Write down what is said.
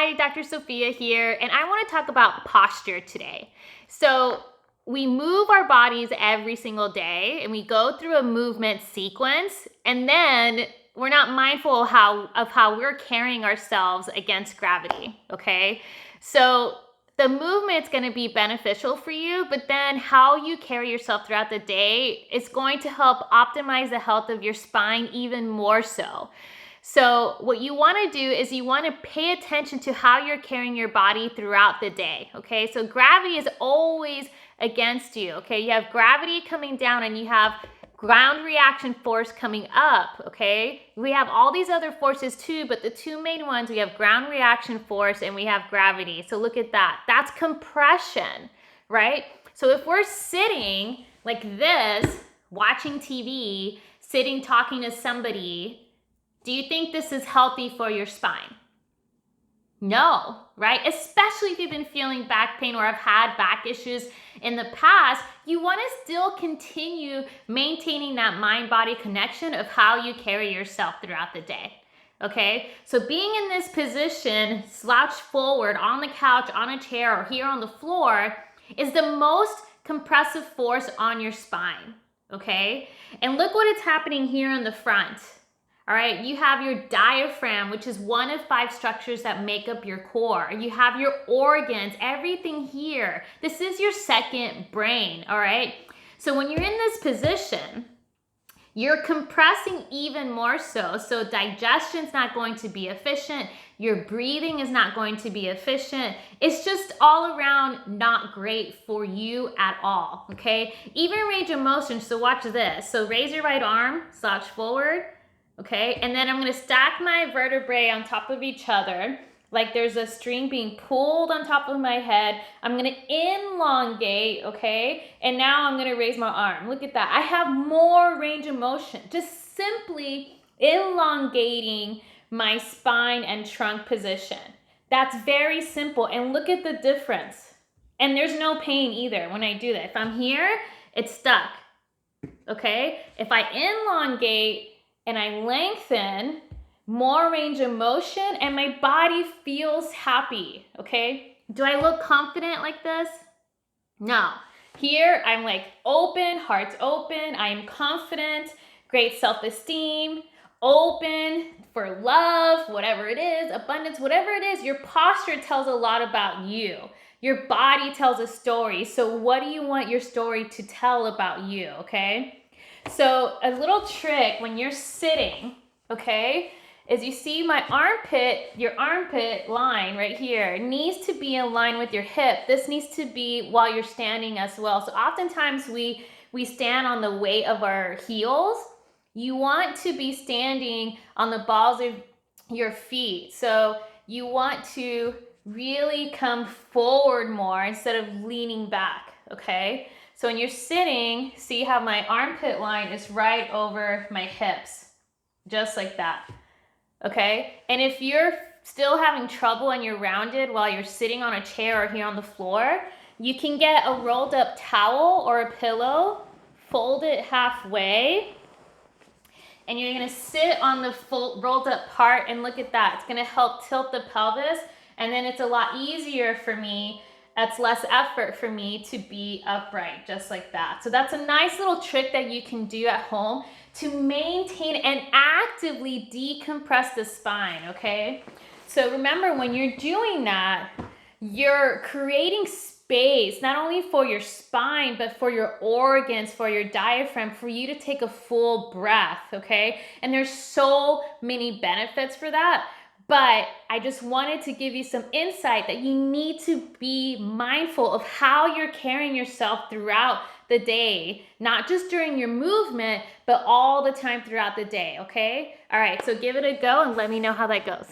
Hi, Dr. Sophia here, and I want to talk about posture today. So we move our bodies every single day, and we go through a movement sequence, and then we're not mindful of how we're carrying ourselves against gravity, okay? So the movement's going to be beneficial for you, but then how you carry yourself throughout the day is going to help optimize the health of your spine even more so. So what you want to do is you want to pay attention to how you're carrying your body throughout the day, okay? So gravity is always against you, okay? You have gravity coming down and you have ground reaction force coming up, okay? We have all these other forces too, but the two main ones, we have ground reaction force and we have gravity. So look at that. That's compression, right? So if we're sitting like this, watching TV, sitting talking to somebody, do you think this is healthy for your spine? No, right? Especially if you've been feeling back pain or have had back issues in the past, you want to still continue maintaining that mind-body connection of how you carry yourself throughout the day. Okay, so being in this position, slouched forward on the couch, on a chair, or here on the floor is the most compressive force on your spine. Okay, and look what is happening here in the front. All right, you have your diaphragm, which is one of 5 structures that make up your core. You have your organs, everything here. This is your second brain, all right? So when you're in this position, you're compressing even more so. So digestion's not going to be efficient. Your breathing is not going to be efficient. It's just all around not great for you at all, okay? Even range of motion, so watch this. So raise your right arm, slouch forward. Okay, and then I'm going to stack my vertebrae on top of each other, like there's a string being pulled on top of my head. I'm going to elongate, okay, and now I'm going to raise my arm. Look at that. I have more range of motion, just simply elongating my spine and trunk position. That's very simple, and look at the difference. And there's no pain either when I do that. If I'm here, it's stuck, okay? If I elongate and I lengthen, more range of motion, and my body feels happy, okay? Do I look confident like this? No. Here, I'm like open, heart's open, I am confident, great self-esteem, open for love, whatever it is, abundance, whatever it is. Your posture tells a lot about you. Your body tells a story. So what do you want your story to tell about you, okay? So a little trick when you're sitting, okay, is you see my armpit, your armpit line right here needs to be in line with your hip. This needs to be while you're standing as well. So oftentimes we stand on the weight of our heels. You want to be standing on the balls of your feet. So you want to really come forward more instead of leaning back, okay? So when you're sitting, see how my armpit line is right over my hips, just like that, okay? And if you're still having trouble and you're rounded while you're sitting on a chair or here on the floor, you can get a rolled up towel or a pillow, fold it halfway, and you're gonna sit on the rolled up part, and look at that. It's gonna help tilt the pelvis, and then it's a lot easier for me. That's less effort for me to be upright, just like that. So that's a nice little trick that you can do at home to maintain and actively decompress the spine, okay? So remember, when you're doing that, you're creating space, not only for your spine, but for your organs, for your diaphragm, for you to take a full breath, okay? And there's so many benefits for that. But I just wanted to give you some insight that you need to be mindful of how you're carrying yourself throughout the day, not just during your movement, but all the time throughout the day, okay? All right, so give it a go and let me know how that goes.